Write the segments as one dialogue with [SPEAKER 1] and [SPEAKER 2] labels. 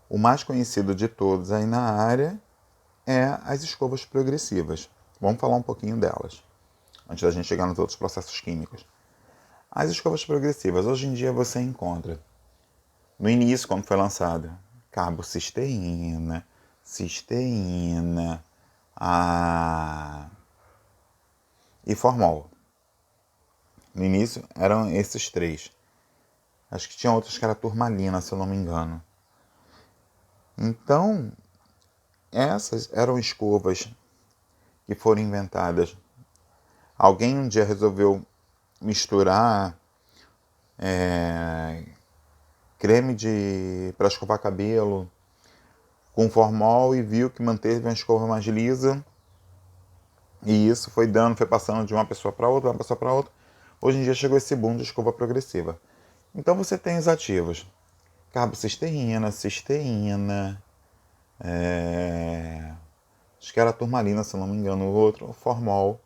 [SPEAKER 1] O mais conhecido de todos aí na área é as escovas progressivas. Vamos falar um pouquinho delas, antes da gente chegar nos outros processos químicos. As escovas progressivas, hoje em dia você encontra, no início, quando foi lançada, carbocisteína, cisteína e formol. No início eram esses três. Acho que tinha outros que era turmalina, se eu não me engano. Então, essas eram escovas que foram inventadas. Alguém um dia resolveu misturar creme para escovar cabelo com formol e viu que manteve uma escova mais lisa. E isso foi passando de uma pessoa para outra, uma pessoa para outra. Hoje em dia chegou esse boom de escova progressiva. Então você tem os ativos: carbocisteína, cisteína, acho que era turmalina, se não me engano, o outro, formol.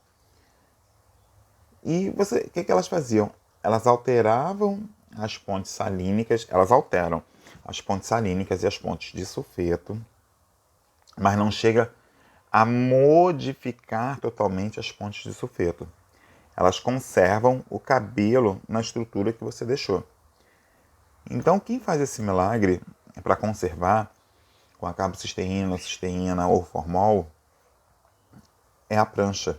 [SPEAKER 1] E o que elas faziam? Elas alteravam as pontes salínicas, elas alteram as pontes salínicas e as pontes de sulfeto, mas não chega a modificar totalmente as pontes de sulfeto. Elas conservam o cabelo na estrutura que você deixou. Então, quem faz esse milagre para conservar com a carbocisteína, cisteína ou formol é a prancha.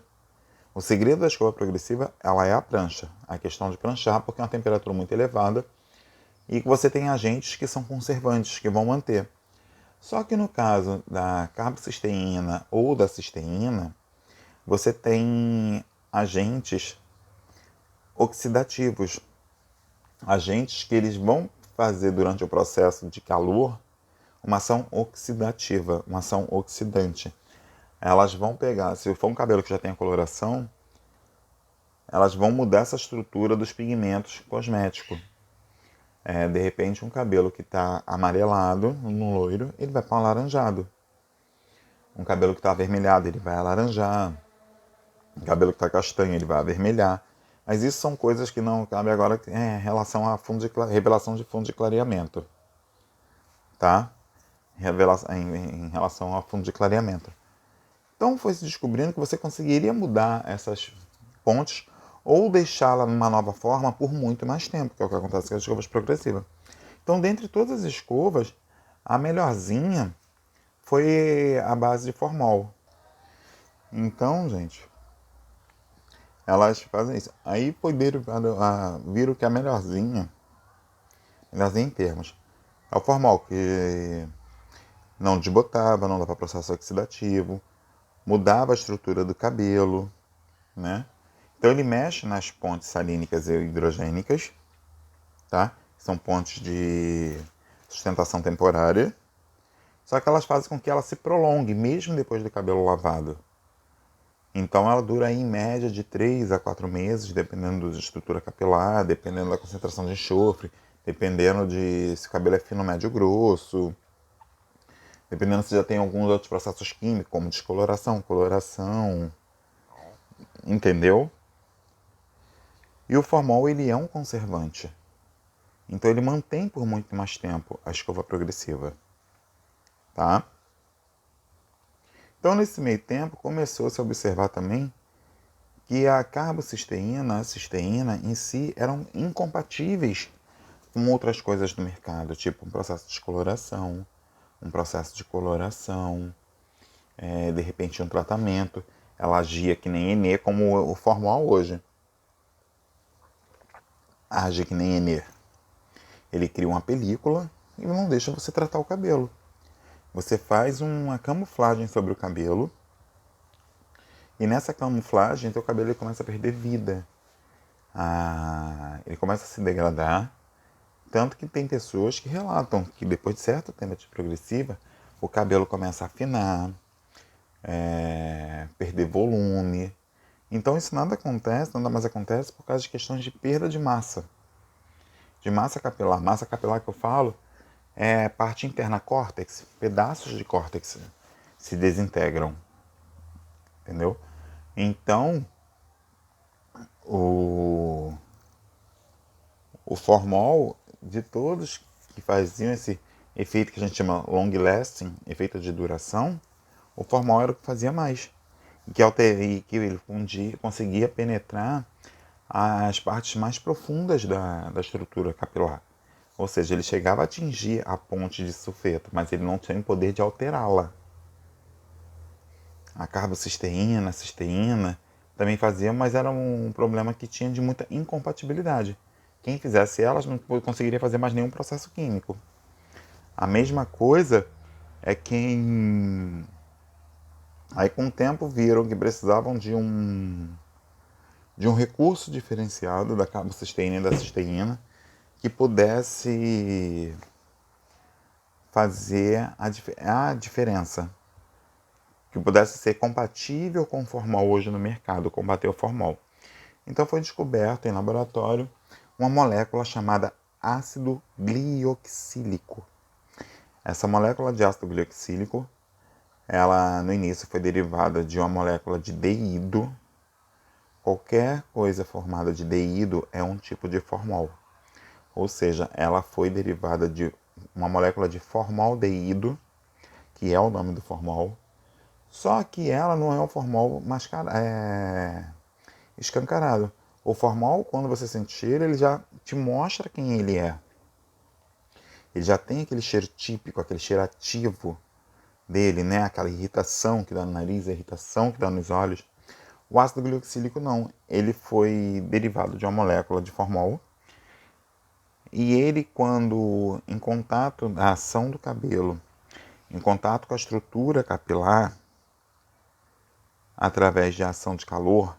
[SPEAKER 1] O segredo da escova progressiva ela é a prancha. A questão de pranchar, porque é uma temperatura muito elevada e você tem agentes que são conservantes, que vão manter. Só que no caso da carbocisteína ou da cisteína, você tem agentes oxidativos, agentes que eles vão fazer durante o processo de calor uma ação oxidativa, uma ação oxidante. Elas vão pegar, se for um cabelo que já tem a coloração, elas vão mudar essa estrutura dos pigmentos cosméticos. De repente, um cabelo que está amarelado, no loiro, ele vai para um alaranjado. Um cabelo que está avermelhado, ele vai alaranjar. Um cabelo que está castanho, ele vai avermelhar. Mas isso são coisas que não cabem agora em relação a revelação de fundo de clareamento. Tá? Em relação ao fundo de clareamento. Então foi se descobrindo que você conseguiria mudar essas pontes ou deixá-la numa nova forma por muito mais tempo, que é o que acontece com as escovas progressivas. Então, dentre todas as escovas, a melhorzinha foi a base de formol. Então, gente, elas fazem isso. Aí foi viram que a melhorzinha em termos, é o formol, que não desbotava, não dava processo oxidativo, mudava a estrutura do cabelo, né? Então ele mexe nas pontes salínicas e hidrogênicas, tá? São pontes de sustentação temporária, só que elas fazem com que ela se prolongue, mesmo depois do cabelo lavado. Então ela dura aí, em média de 3 a 4 meses, dependendo da estrutura capilar, dependendo da concentração de enxofre, dependendo de se o cabelo é fino, médio ou grosso, dependendo se já tem alguns outros processos químicos, como descoloração, coloração, entendeu? E o formol ele é um conservante. Então ele mantém por muito mais tempo a escova progressiva. Tá? Então nesse meio tempo começou-se a observar também que a carbocisteína, a cisteína em si eram incompatíveis com outras coisas do mercado, tipo um processo de descoloração, um processo de coloração, de repente um tratamento. Ela agia que nem Enê, como o formol hoje. Age que nem Enê. Ele cria uma película e não deixa você tratar o cabelo. Você faz uma camuflagem sobre o cabelo e nessa camuflagem teu cabelo ele começa a perder vida. Ele começa a se degradar. Tanto que tem pessoas que relatam que depois de certo tempo de progressiva, o cabelo começa a afinar, perder volume. Então isso nada mais acontece por causa de questões de perda de massa. De massa capilar. Massa capilar que eu falo é parte interna, córtex, pedaços de córtex se desintegram. Entendeu? Então, o formol, de todos que faziam efeito que a gente chama long lasting, efeito de duração, o formol era o que fazia mais. E que ele conseguia penetrar as partes mais profundas da estrutura capilar. Ou seja, ele chegava a atingir a ponte de sulfeto, mas ele não tinha o poder de alterá-la. A carbocisteína, a cisteína também fazia, mas era um problema que tinha de muita incompatibilidade. Quem fizesse elas não conseguiria fazer mais nenhum processo químico. A mesma coisa é quem... Aí com o tempo viram que precisavam de um recurso diferenciado da carbocisteína e da cisteína que pudesse fazer a diferença, que pudesse ser compatível com o formol hoje no mercado, combater o formol. Então foi descoberto em laboratório uma molécula chamada ácido glioxílico. Essa molécula de ácido glioxílico, ela no início foi derivada de uma molécula de deído. Qualquer coisa formada de deído é um tipo de formol. Ou seja, ela foi derivada de uma molécula de formaldeído, que é o nome do formol, só que ela não é um formol escancarado. O formol, quando você sente cheiro, ele já te mostra quem ele é. Ele já tem aquele cheiro típico, aquele cheiro ativo dele, né? Aquela irritação que dá no nariz, a irritação que dá nos olhos. O ácido glioxílico não. Ele foi derivado de uma molécula de formol. E ele, quando em contato da ação do cabelo, em contato com a estrutura capilar, através de ação de calor,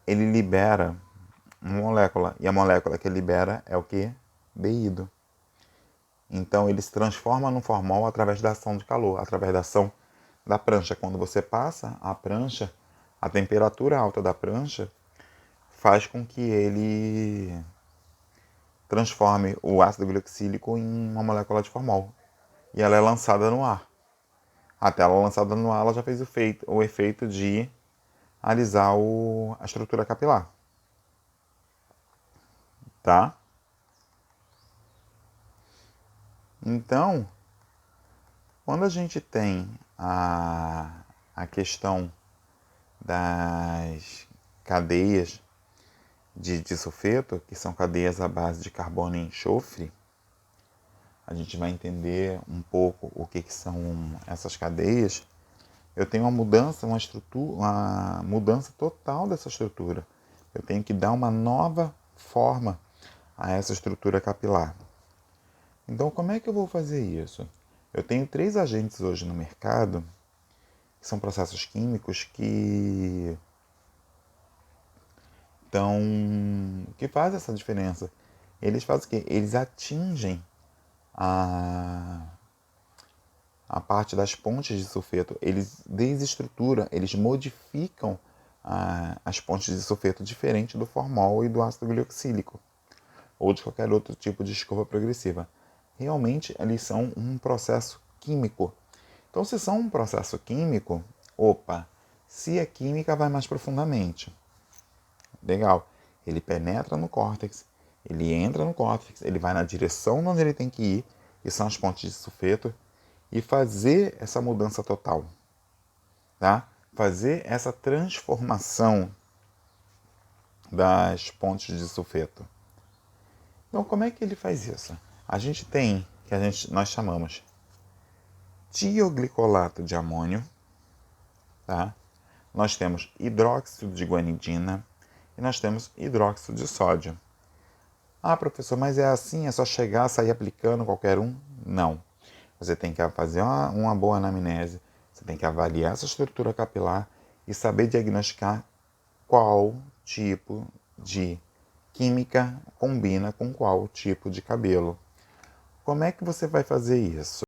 [SPEAKER 1] ele libera uma molécula. E a molécula que ele libera é o que? Deído. Então ele se transforma no formol através da ação de calor, através da ação da prancha. Quando você passa a prancha, a temperatura alta da prancha faz com que ele transforme o ácido glioxílico em uma molécula de formol. E ela é lançada no ar. Até ela lançada no ar, ela já fez o efeito de alisar a estrutura capilar. Tá? Então, quando a gente tem a questão das cadeias de sulfeto, que são cadeias à base de carbono e enxofre, a gente vai entender um pouco o que são essas cadeias. Eu tenho uma mudança total dessa estrutura. Eu tenho que dar uma nova forma a essa estrutura capilar. Então, como é que eu vou fazer isso? Eu tenho 3 agentes hoje no mercado, que são processos químicos que fazem essa diferença. Eles fazem o quê? Eles atingem a parte das pontes de sulfeto, eles desestruturam, eles modificam as pontes de sulfeto diferente do formol e do ácido glioxílico, ou de qualquer outro tipo de escova progressiva. Realmente, eles são um processo químico. Então, se são um processo químico, se é química, vai mais profundamente. Legal. Ele penetra no córtex, ele entra no córtex, ele vai na direção onde ele tem que ir, que são as pontes de sulfeto, e fazer essa mudança total, tá? Fazer essa transformação das pontes de sulfeto. Então, como é que ele faz isso? A gente tem, nós chamamos tioglicolato de amônio, tá? Nós temos hidróxido de guanidina e nós temos hidróxido de sódio. Ah, professor, mas é assim? É só chegar, sair aplicando qualquer um? Não. Você tem que fazer uma boa anamnese, você tem que avaliar essa estrutura capilar e saber diagnosticar qual tipo de química combina com qual tipo de cabelo. Como é que você vai fazer isso?